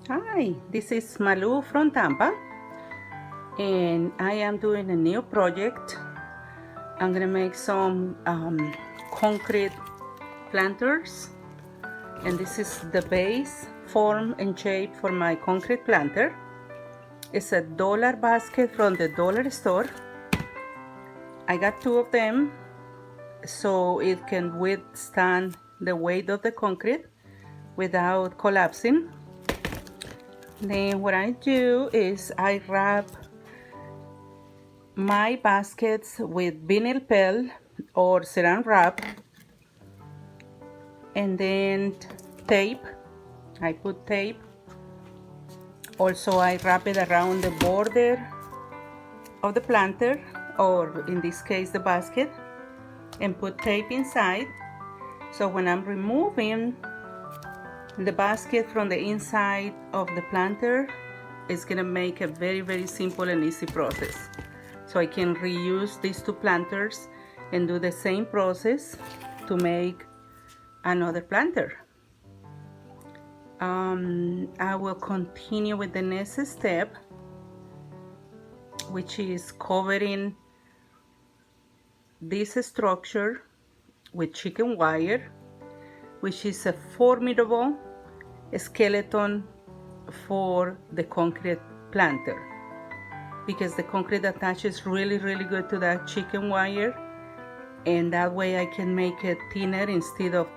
Hi, this is Malu from Tampa, and I am doing a new project. I'm gonna make some concrete planters, and this is the base, form, and shape for my concrete planter. It's a dollar basket from the dollar store. I got two of them so it can withstand the weight of the concrete without collapsing. Then what I do is I wrap my baskets with vinyl pell or saran wrap, and then tape. I put tape. Also, I wrap it around the border of the planter, or in this case the basket, and put tape inside. So when I'm removing the basket from the inside of the planter, it's gonna make a very simple and easy process. So I can reuse these two planters and do the same process to make another planter. I will continue with the next step, which is covering this structure with chicken wire, which is a formidable skeleton for the concrete planter, because the concrete attaches really good to that chicken wire, and that way I can make it thinner. Instead of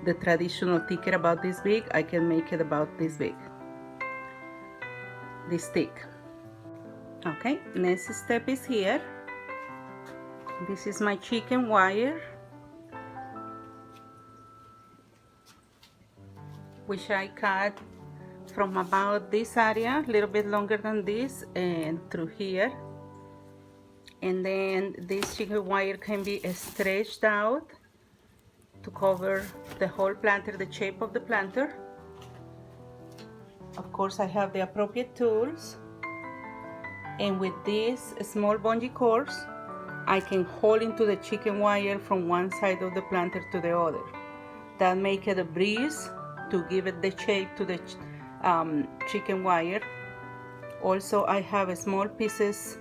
the traditional thicker about this big, I can make it about this big, this thick. Okay, next step is here. This is my chicken wire, which I cut from about this area, a little bit longer than this, and through here. And then this chicken wire can be stretched out to cover the whole planter, the shape of the planter. Of course, I have the appropriate tools, and with these small bungee cords, I can hold into the chicken wire from one side of the planter to the other. That makes it a breeze to give it the shape to the chicken wire. Also, I have small pieces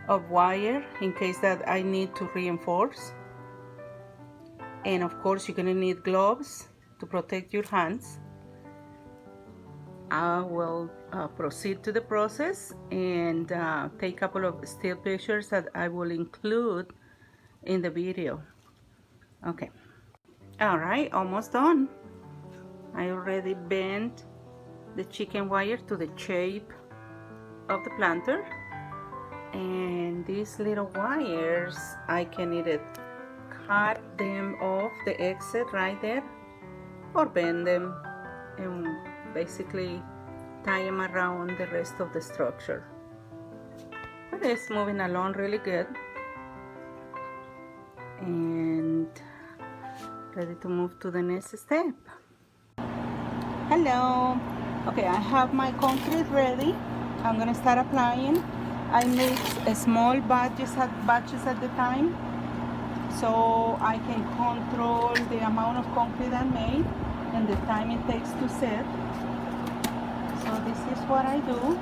of wire in case that I need to reinforce. And of course, you're gonna need gloves to protect your hands. I will proceed to the process and take a couple of still pictures that I will include in the video. Okay. All right, almost done. I already bent the chicken wire to the shape of the planter, and these little wires, I can either cut them off the exit right there, or bend them and basically tie them around the rest of the structure. But it's moving along really good, and ready to move to the next step. Hello. Okay, I have my concrete ready. I'm gonna start applying. I mix small batches at the time, so I can control the amount of concrete I made and the time it takes to set. So this is what I do.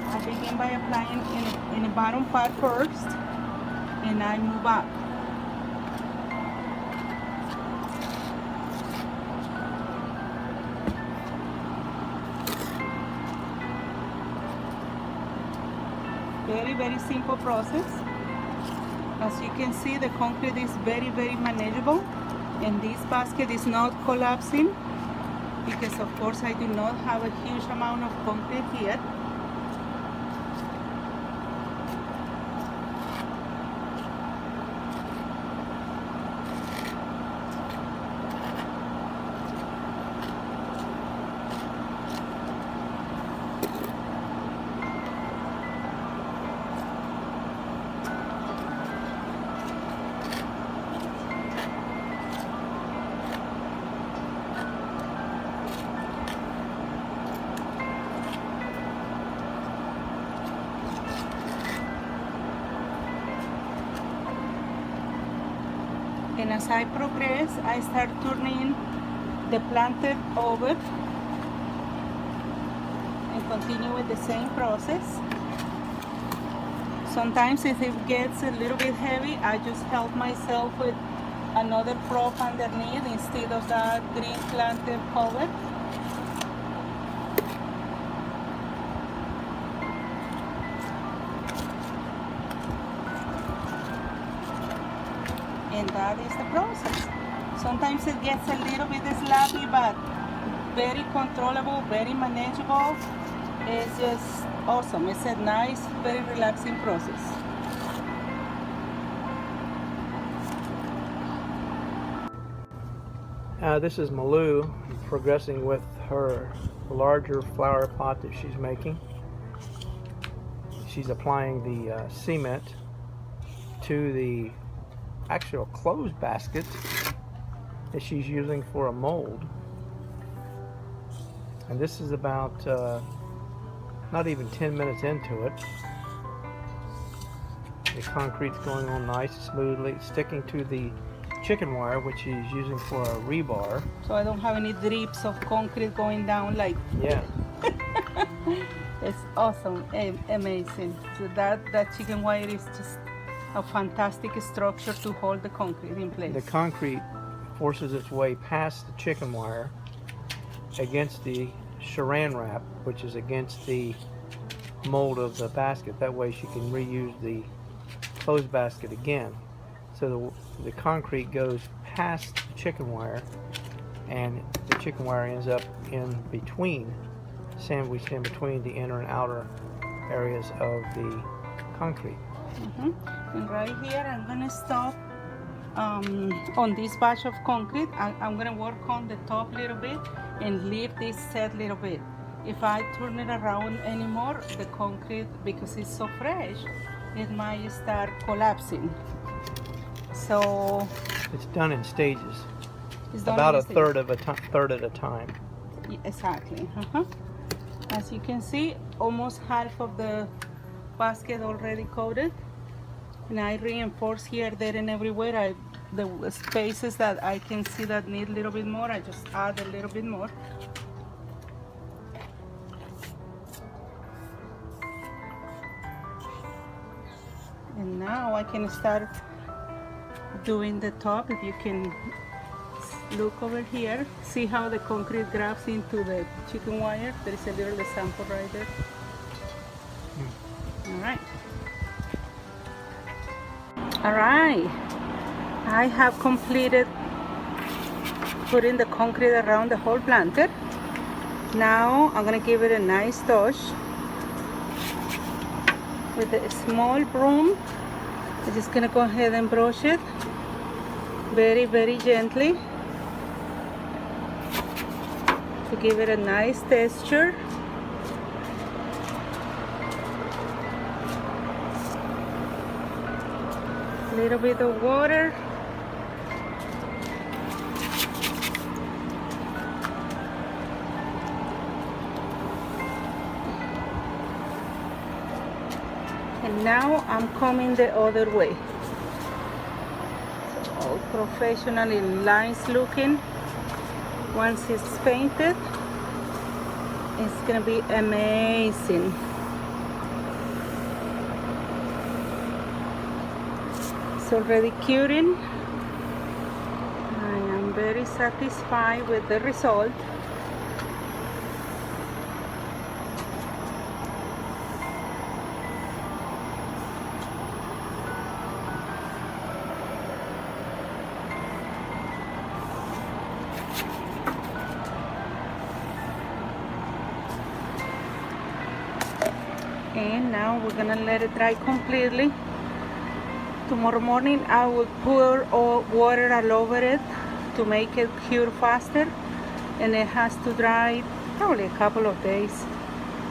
I begin by applying in the bottom part first, and I move up. Very simple process. As you can see, the concrete is very manageable, and this basket is not collapsing because of course I do not have a huge amount of concrete here. And as I progress, I start turning the planter over continue with the same process. Sometimes if it gets a little bit heavy, I just help myself with another prop underneath instead of that green planter cover. And that is the process. Sometimes it gets a little bit sloppy, but very controllable, very manageable. It's just awesome. It's a nice, very relaxing process. This is Malou progressing with her larger flower pot that she's making. She's applying the cement to the actual closed basket that she's using for a mold. And this is about not even 10 minutes into it. The concrete's going on nice, smoothly. It's sticking to the chicken wire, which she's using for a rebar. So I don't have any drips of concrete going down like. Yeah. It's awesome, amazing. So that chicken wire is just a fantastic structure to hold the concrete in place. The concrete forces its way past the chicken wire against the saran wrap, which is against the mold of the basket. That way she can reuse the closed basket again. So the concrete goes past the chicken wire, and the chicken wire ends up in between, sandwiched in between the inner and outer areas of the concrete. And right here I'm gonna stop on this batch of concrete. I'm gonna work on the top a little bit and leave this set a little bit. If I turn it around anymore, the concrete, because it's so fresh, it might start collapsing. So it's done in stages. It's done about in a stages. third at a time. Exactly. As you can see, almost half of the basket already coated. And I reinforce here, there, and everywhere. The spaces that I can see that need a little bit more, I just add a little bit more. And now I can start doing the top. If you can look over here, see how the concrete grabs into the chicken wire. There is a little example right there. All right, I have completed putting the concrete around the whole planter. Now I'm gonna give it a nice touch with a small broom. I'm just gonna go ahead and brush it very, very gently to give it a nice texture. A little bit of water. And now I'm coming the other way. So all professionally nice looking. Once it's painted, it's gonna be amazing. It's already curing. I am very satisfied with the result. And now we're gonna let it dry completely. Tomorrow morning I will pour water all over it to make it cure faster, and it has to dry probably a couple of days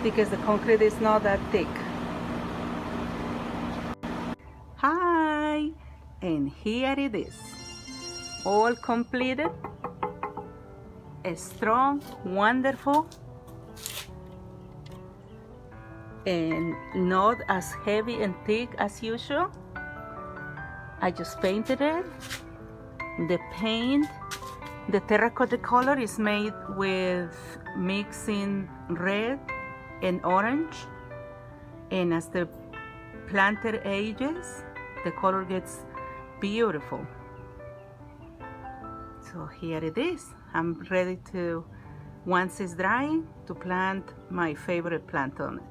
because the concrete is not that thick. Hi, and here it is, all completed, strong, wonderful, and not as heavy and thick as usual. I just painted it. The paint, the terracotta color is made with mixing red and orange, and as the planter ages, the color gets beautiful. So here it is. I'm ready to, once it's drying, to plant my favorite plant on it.